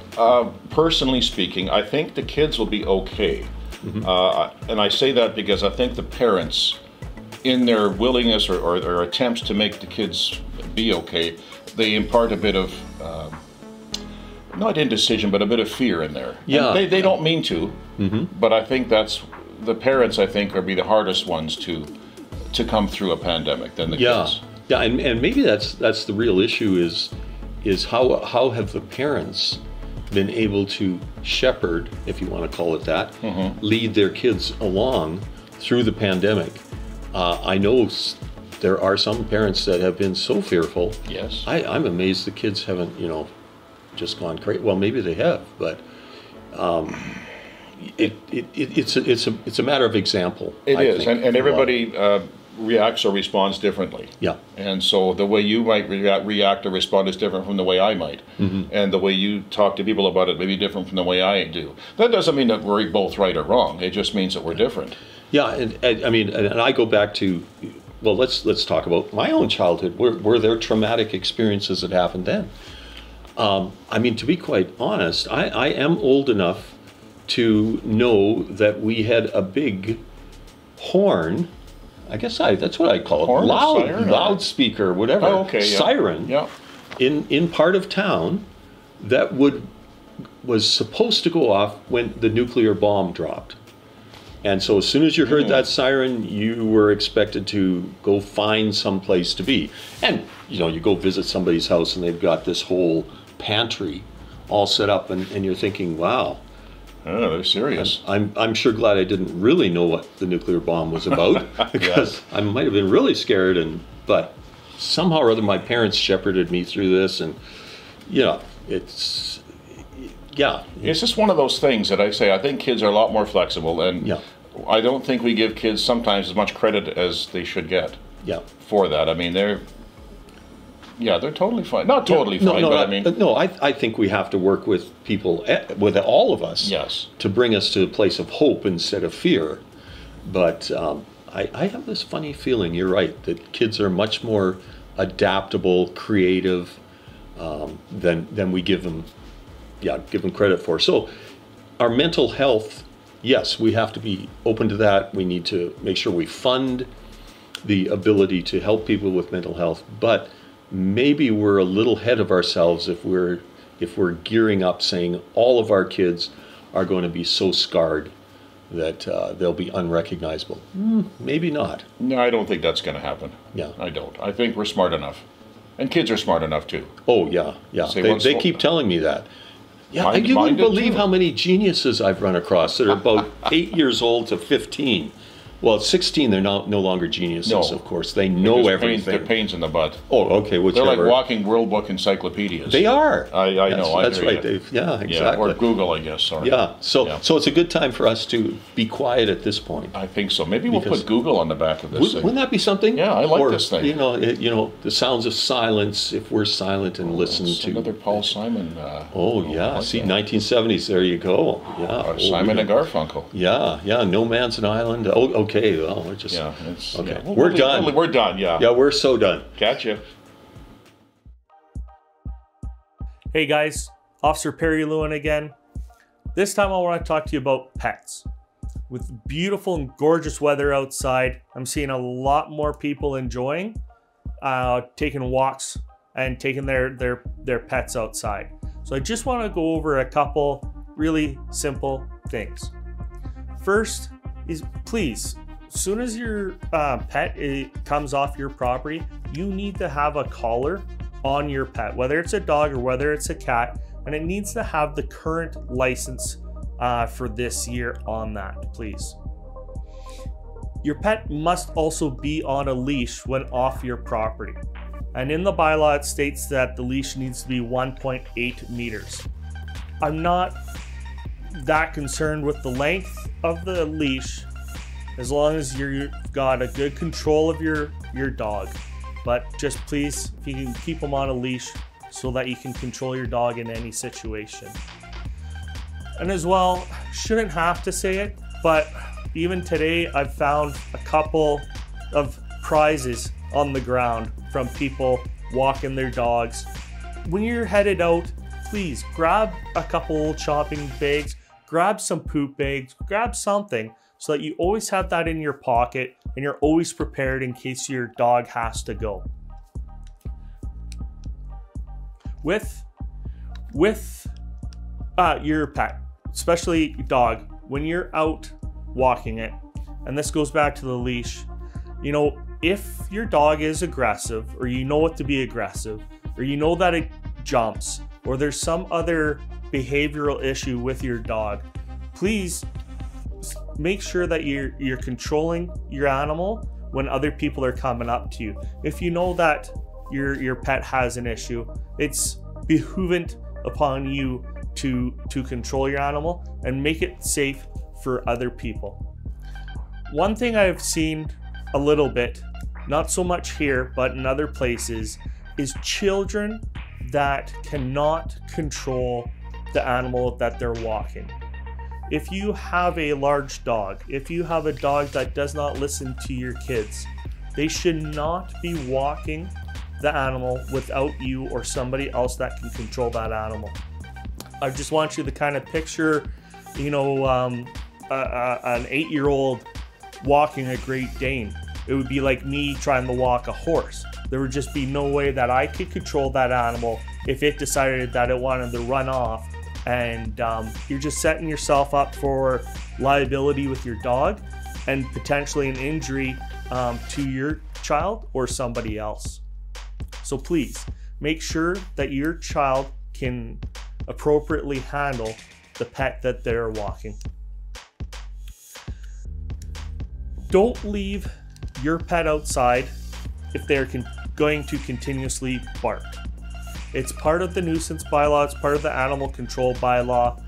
personally speaking, I think the kids will be okay. Mm-hmm. And I say that because I think the parents, in their willingness or their attempts to make the kids be okay, they impart a bit of, not indecision, but a bit of fear in there. Yeah. And they don't mean to, But I think that's the parents. I think are be the hardest ones to come through a pandemic than the kids. Yeah, and maybe that's the real issue is how have the parents been able to shepherd, if you want to call it that, lead their kids along through the pandemic. I know there are some parents that have been so fearful. Yes. I'm amazed the kids haven't, just gone crazy. Well, maybe they have, but it's a matter of example. It is, and everybody reacts or responds differently. Yeah. And so the way you might react or respond is different from the way I might. And the way you talk to people about it may be different from the way I do. That doesn't mean that we're both right or wrong. It just means that we're different. Yeah, and I mean, and I go back to, well, let's talk about my own childhood. Were there traumatic experiences that happened then? I mean, to be quite honest, I am old enough to know that we had a big horn. I guess that's what I call it. Horn, Loudspeaker, whatever. Oh, okay, yeah. Siren. Yeah. In part of town that was supposed to go off when the nuclear bomb dropped. And so as soon as you heard that siren, you were expected to go find some place to be. And you go visit somebody's house and they've got this whole pantry all set up, and you're thinking, wow. Oh, they're serious. I'm sure glad I didn't really know what the nuclear bomb was about, because I might have been really scared. But somehow or other, my parents shepherded me through this, and it's just one of those things that I say. I think kids are a lot more flexible, and I don't think we give kids sometimes as much credit as they should get. Yeah. For that, I mean they're totally fine. Not totally fine, but I mean... No, I think we have to work with people, with all of us, to bring us to a place of hope instead of fear. But I have this funny feeling, you're right, that kids are much more adaptable, creative than we give them credit for. So our mental health, yes, we have to be open to that. We need to make sure we fund the ability to help people with mental health, but maybe we're a little ahead of ourselves if we're gearing up saying all of our kids are going to be so scarred that they'll be unrecognizable. Maybe not. No, I don't think that's going to happen. Yeah. I don't. I think we're smart enough. And kids are smart enough too. Oh, yeah. They keep telling me that. Yeah, you wouldn't believe how many geniuses I've run across that are about 8 years old to 15. Well, at 16, they're no longer geniuses, of course. They know everything. They're pains in the butt. Oh, okay, whichever. They're like walking World Book encyclopedias. They are. I know. That's right, Dave. Yeah, exactly. Yeah, or Google, I guess. Sorry. Yeah. So it's a good time for us to be quiet at this point. I think so. Maybe we'll put Google on the back of this thing. Wouldn't that be something? Yeah, I like this thing. The sounds of silence. If we're silent and listen to another Paul Simon. See, 1970s. There you go. Yeah. Simon and Garfunkel. Yeah. No Man's an Island. Oh, okay. Well, we're just okay. Yeah. We're done. We're done. Yeah. Yeah, we're so done. Gotcha. Hey guys, Officer Perry Lewin again. This time I want to talk to you about pets. With beautiful and gorgeous weather outside, I'm seeing a lot more people enjoying taking walks and taking their pets outside. So I just want to go over a couple really simple things. First is, please, as soon as your pet comes off your property, you need to have a collar on your pet, whether it's a dog or whether it's a cat, and it needs to have the current license for this year on that, please. Your pet must also be on a leash when off your property. And in the bylaw, it states that the leash needs to be 1.8 meters. I'm not that concerned with the length of the leash, as long as you've got a good control of your dog. But just please, if you can keep them on a leash so that you can control your dog in any situation. And as well, shouldn't have to say it, but even today I've found a couple of prizes on the ground from people walking their dogs. When you're headed out, please grab a couple old shopping bags, grab some poop bags, grab something so that you always have that in your pocket and you're always prepared in case your dog has to go. With your pet, especially dog, when you're out walking it, and this goes back to the leash, you know, if your dog is aggressive, or you know it to be aggressive, or you know that it jumps, or there's some other behavioral issue with your dog, please make sure that you're controlling your animal when other people are coming up to you. If you know that your pet has an issue, it's behoovent upon you to control your animal and make it safe for other people. One thing I've seen a little bit, not so much here, but in other places, is children that cannot control the animal that they're walking. If you have a large dog, if you have a dog that does not listen to your kids, they should not be walking the animal without you or somebody else that can control that animal. I just want you to kind of picture, you know, an 8-year-old walking a Great Dane. It would be like me trying to walk a horse. There would just be no way that I could control that animal if it decided that it wanted to run off. And you're just setting yourself up for liability with your dog and potentially an injury to your child or somebody else. So please make sure that your child can appropriately handle the pet that they're walking. Don't leave your pet outside if they're going to continuously bark. It's part of the nuisance bylaw, it's part of the animal control bylaw.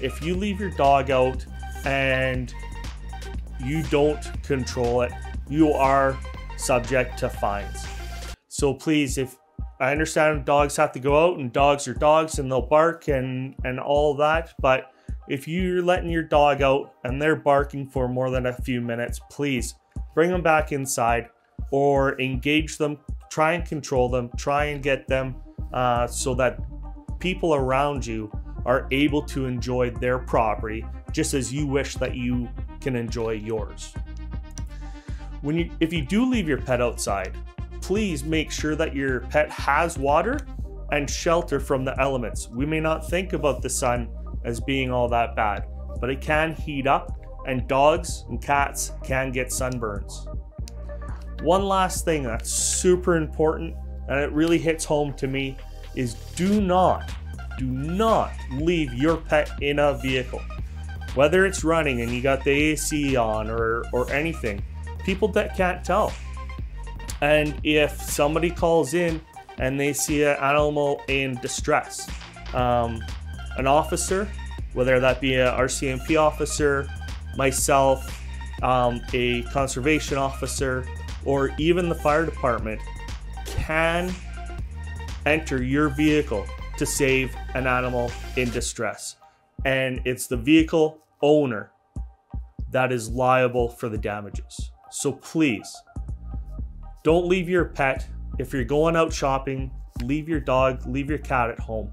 If you leave your dog out and you don't control it, you are subject to fines. So please, if I understand dogs have to go out and dogs are dogs and they'll bark and all that, but if you're letting your dog out and they're barking for more than a few minutes, please bring them back inside or engage them, try and control them, try and get them so that people around you are able to enjoy their property just as you wish that you can enjoy yours. If you do leave your pet outside, please make sure that your pet has water and shelter from the elements. We may not think about the sun as being all that bad, but it can heat up and dogs and cats can get sunburns. One last thing that's super important, and it really hits home to me, is do not leave your pet in a vehicle. Whether it's running and you got the AC on or anything, people that can't tell. And if somebody calls in and they see an animal in distress, an officer, whether that be a RCMP officer, myself, a conservation officer, or even the fire department, can enter your vehicle to save an animal in distress. And it's the vehicle owner that is liable for the damages. So please, don't leave your pet. If you're going out shopping, leave your dog, leave your cat at home.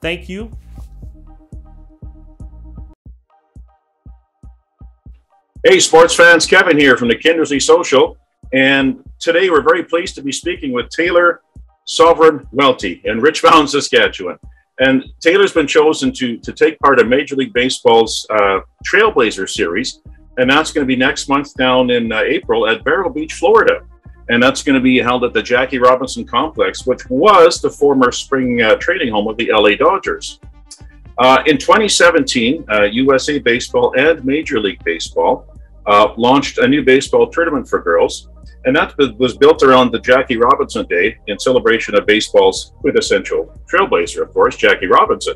Thank you. Hey sports fans, Kevin here from the Kindersley Social, and today we're very pleased to be speaking with Taylor Sovereign Welty in Richmond, Saskatchewan. And Taylor's been chosen to take part in Major League Baseball's Trailblazer Series, and that's going to be next month down in April at Vero Beach, Florida. And that's going to be held at the Jackie Robinson Complex, which was the former spring training home of the LA Dodgers. In 2017, USA Baseball and Major League Baseball launched a new baseball tournament for girls, and that was built around the Jackie Robinson Day in celebration of baseball's quintessential trailblazer, of course, Jackie Robinson.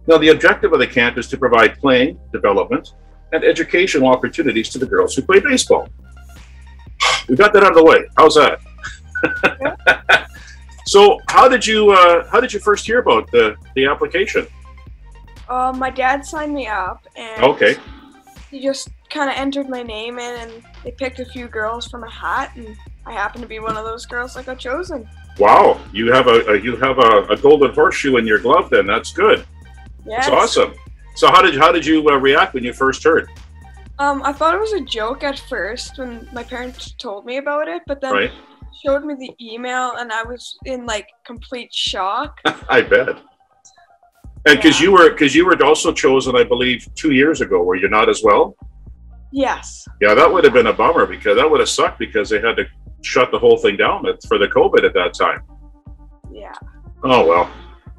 Now, the objective of the camp is to provide playing, development, and educational opportunities to the girls who play baseball. We got that out of the way. How's that? So, how did you first hear about the application? My dad signed me up, and okay, he just kind of entered my name in, and they picked a few girls from a hat, and I happened to be one of those girls that got chosen. Wow, you have a golden horseshoe in your glove. Then that's good. Yes. That's awesome. So how did you react when you first heard? I thought it was a joke at first when my parents told me about it, but then right. showed me the email, and I was in like complete shock. I bet. And because you were also chosen, I believe, 2 years ago, were you not as well? Yes. Yeah, that would have been a bummer because that would have sucked because they had to shut the whole thing down for the COVID at that time. Yeah. Oh, well.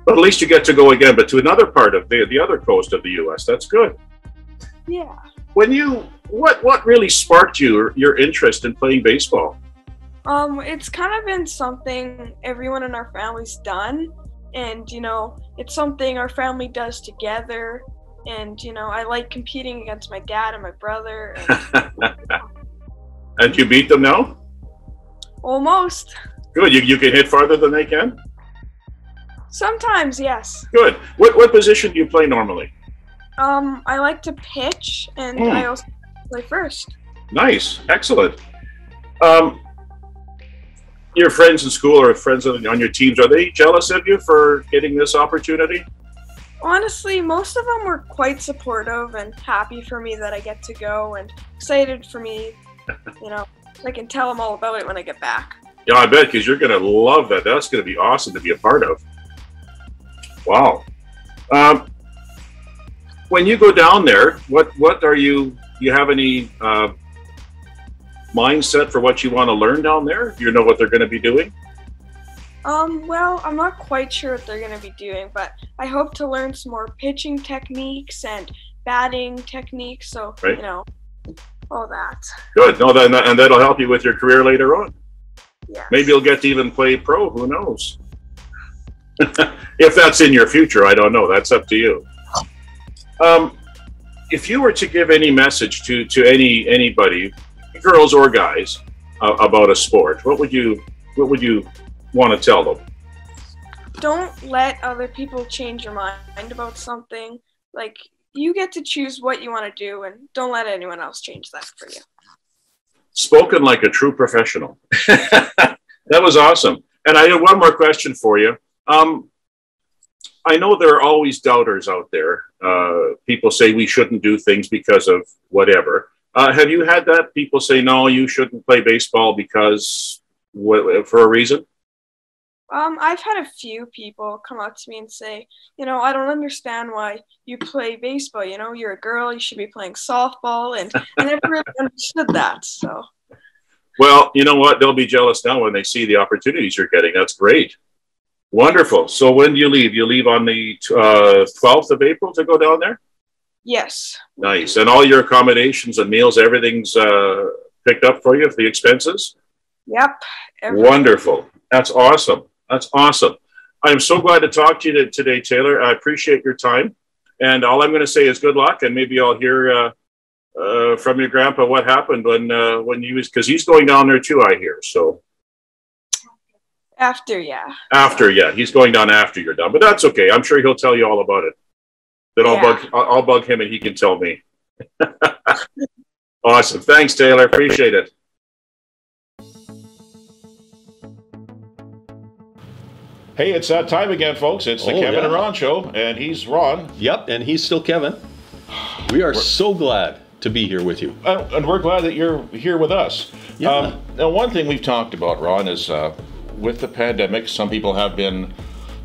But at least you get to go again, but to another part of the other coast of the U.S. That's good. Yeah. What really sparked your interest in playing baseball? It's kind of been something everyone in our family's done, and it's something our family does together, and I like competing against my dad and my brother. And you beat them now? Almost. Good. You can hit farther than they can? Sometimes, yes. Good. What position do you play normally? I like to pitch, and I also play first. Nice. Excellent. Your friends in school or friends on your teams, are they jealous of you for getting this opportunity? Honestly, most of them were quite supportive and happy for me that I get to go and excited for me. I can tell them all about it when I get back. Yeah, I bet, because you're going to love that. That's going to be awesome to be a part of. Wow. When you go down there, what are you have any mindset for what you want to learn down there? Do you know what they're going to be doing? Well, I'm not quite sure what they're going to be doing, but I hope to learn some more pitching techniques and batting techniques, so, right. All that. Good. No, and that'll help you with your career later on. Yes. Maybe you'll get to even play pro, who knows? If that's in your future, I don't know. That's up to you. If you were to give any message to anybody, girls or guys, about a sport, what would you want to tell them? Don't let other people change your mind about something. Like, you get to choose what you want to do, and don't let anyone else change that for you. Spoken like a true professional. That was awesome. And I have one more question for you. I know there are always doubters out there. People say we shouldn't do things because of whatever. Have you had that? People say, no, you shouldn't play baseball because for a reason? I've had a few people come up to me and say, I don't understand why you play baseball. You're a girl, you should be playing softball. And I never really understood that. So. Well, you know what? They'll be jealous now when they see the opportunities you're getting. That's great. Wonderful. So when do you leave? You leave on the 12th of April to go down there? Yes. Nice. And all your accommodations and meals, everything's picked up for you, the expenses? Yep. Everything. Wonderful. That's awesome. That's awesome. I'm so glad to talk to you today, Taylor. I appreciate your time. And all I'm going to say is good luck. And maybe I'll hear from your grandpa what happened when he was, because he's going down there too, I hear. So. After, yeah. After, yeah. He's going down after you're done. But that's okay. I'm sure he'll tell you all about it. Then I'll bug him and he can tell me. Awesome. Thanks, Taylor. Appreciate it. Hey, it's that time again, folks. It's the Kevin and Ron show, and he's Ron. Yep, and he's still Kevin. We're so glad to be here with you. And we're glad that you're here with us. Yeah. Now, one thing we've talked about, Ron, is with the pandemic, some people have been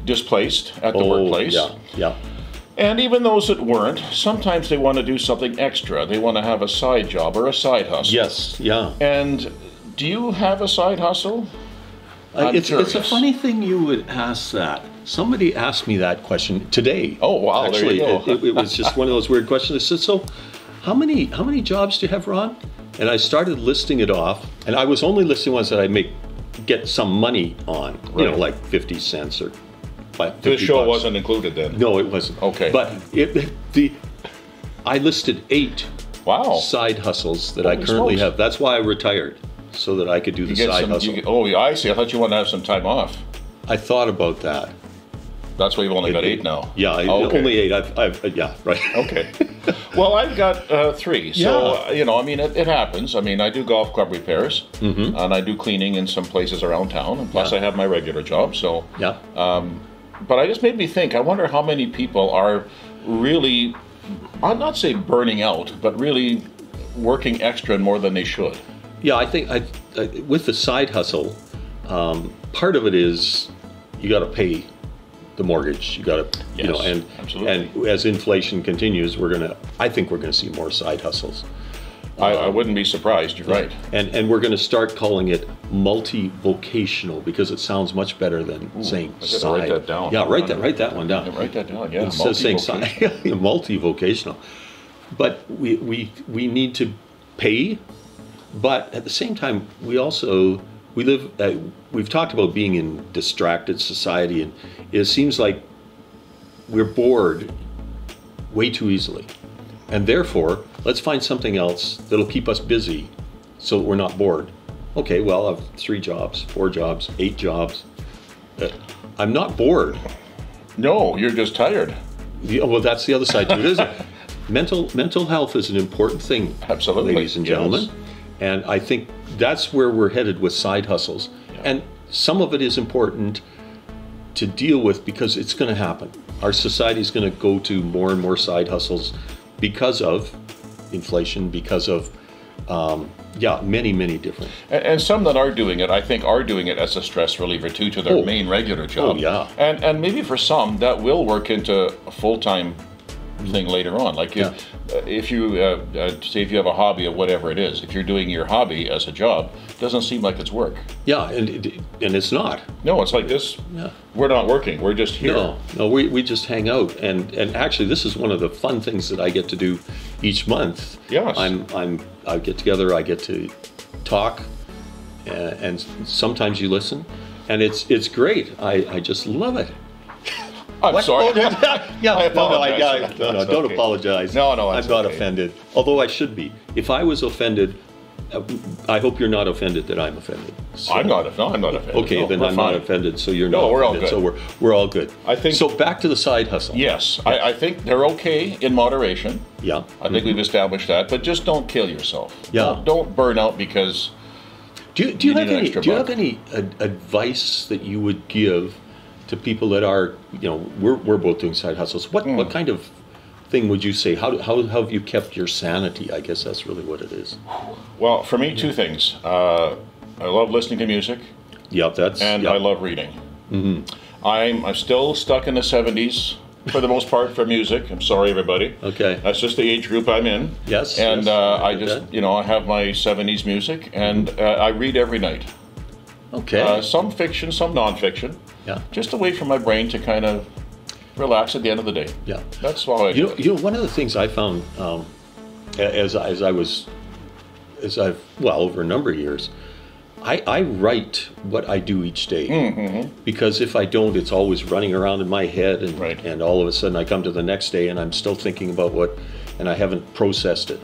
displaced at the workplace. Yeah. And even those that weren't, sometimes they want to do something extra. They want to have a side job or a side hustle. Yes, yeah. And do you have a side hustle? It's a funny thing you would ask that. Somebody asked me that question today. Oh, wow. Actually, there you go. it was just one of those weird questions. I said, so how many jobs do you have, Ron? And I started listing it off, and I was only listing ones that I get some money on, right. Like 50 cents or 50 This show bucks. wasn't included then? No, it wasn't. Okay. But I listed 8 side hustles that I currently have. That's why I retired, so that I could do the side hustle. I see. I thought you wanted to have some time off. I thought about that. That's why you've only got 8 now. Yeah, only 8. Yeah, right. Okay. Well, I've got 3. So, it happens. I mean, I do golf club repairs, and I do cleaning in some places around town, and plus I have my regular job. So, yeah. But it just made me think, I wonder how many people are really, I'll not say burning out, but really working extra and more than they should. Yeah, I think with the side hustle, part of it is you got to pay the mortgage. You got to, you know, and absolutely. And as inflation continues, I think we're going to see more side hustles. I wouldn't be surprised. You're right. And we're going to start calling it multi-vocational because it sounds much better than saying side. Write that down. Yeah, write that one down. Yeah, write that down. Yeah, instead of saying side, multi-vocational. But we need to pay, but at the same time we've talked about being in distracted society, and it seems like we're bored way too easily. And therefore, let's find something else that'll keep us busy so that we're not bored. Okay, well, I have 3 jobs, 4 jobs, 8 jobs. I'm not bored. No, you're just tired. Yeah, well, that's the other side to it, isn't it? Mental health is an important thing, absolutely, ladies and gentlemen. Yes. And I think that's where we're headed with side hustles. Yeah. And some of it is important to deal with because it's going to happen. Our society is going to go to more and more side hustles because of inflation, because of, many different. And some that are doing it, I think, are doing it as a stress reliever too, to their main regular job. Oh, yeah. And maybe for some, that will work into a full-time thing later on. Like if you say if you have a hobby of whatever it is, if you're doing your hobby as a job, it doesn't seem like it's work. Yeah, and it's not. No, it's like this. Yeah. We're not working. We're just here. No, we just hang out, and actually this is one of the fun things that I get to do each month. Yes. I get together. I get to talk, and sometimes you listen, and it's great. I just love it. I'm sorry. I apologize. No, don't okay. apologize. No, I'm not offended. Although I should be. If I was offended, I hope you're not offended that I'm offended. So, I'm not offended. Okay, then I'm not offended, so you're not offended. We're all good. So we're all good. I think. So back to the side hustle. Yes, I think they're okay in moderation. Yeah. I think we've established that, but just don't kill yourself. Yeah. Don't burn out because do you have any advice that you would give to people that are, we're both doing side hustles. What kind of thing would you say? How have you kept your sanity? I guess that's really what it is. Well, for me, 2 things. I love listening to music. Yep, I love reading. Mm-hmm. I'm still stuck in the 70s for the most part for music. I'm sorry, everybody. Okay. That's just the age group I'm in. Yes. And yes, I just, I have my 70s music, and I read every night. Okay. Some fiction, some nonfiction. Yeah. Just a way for my brain to kind of relax at the end of the day. Yeah. That's all I do. One of the things I found over a number of years, I write what I do each day. Mm-hmm. Because if I don't, it's always running around in my head, and all of a sudden I come to the next day and I'm still thinking about and I haven't processed it.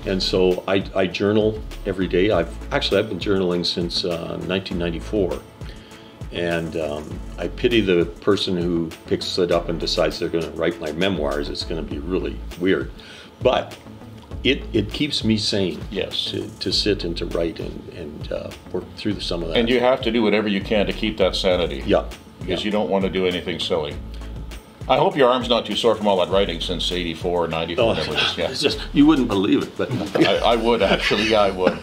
And so I journal every day. I've been journaling since 1994. And I pity the person who picks it up and decides they're going to write my memoirs. It's going to be really weird. But it keeps me sane. Yes. To sit and to write and work through some of that. And you have to do whatever you can to keep that sanity. Yeah. Because you don't want to do anything silly. I hope your arm's not too sore from all that writing since 84 or 94, whatever it is. Yeah. It's just, you wouldn't believe it, but I would actually. Yeah, I would.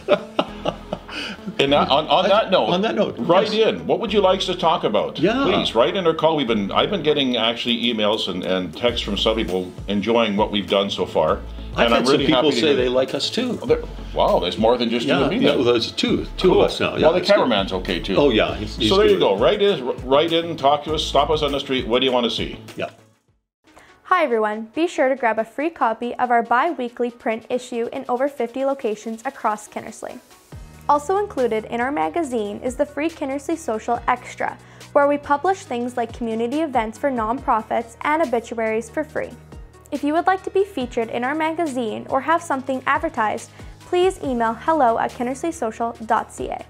And on that note, write in. What would you like us to talk about? Yeah. Please write in or call. I've been getting actually emails and texts from some people enjoying what we've done so far. I've had some people say they like us too. Wow, there's more than just you and me. Yeah, well, there's two of us now. Yeah, well, the cameraman's okay too. Oh yeah, he's so there you go. Write in, talk to us, stop us on the street. What do you want to see? Yeah. Hi everyone, be sure to grab a free copy of our bi-weekly print issue in over 50 locations across Kinnersley. Also included in our magazine is the free Kinnersley Social Extra, where we publish things like community events for nonprofits and obituaries for free. If you would like to be featured in our magazine or have something advertised, please email hello@kinnersleysocial.ca.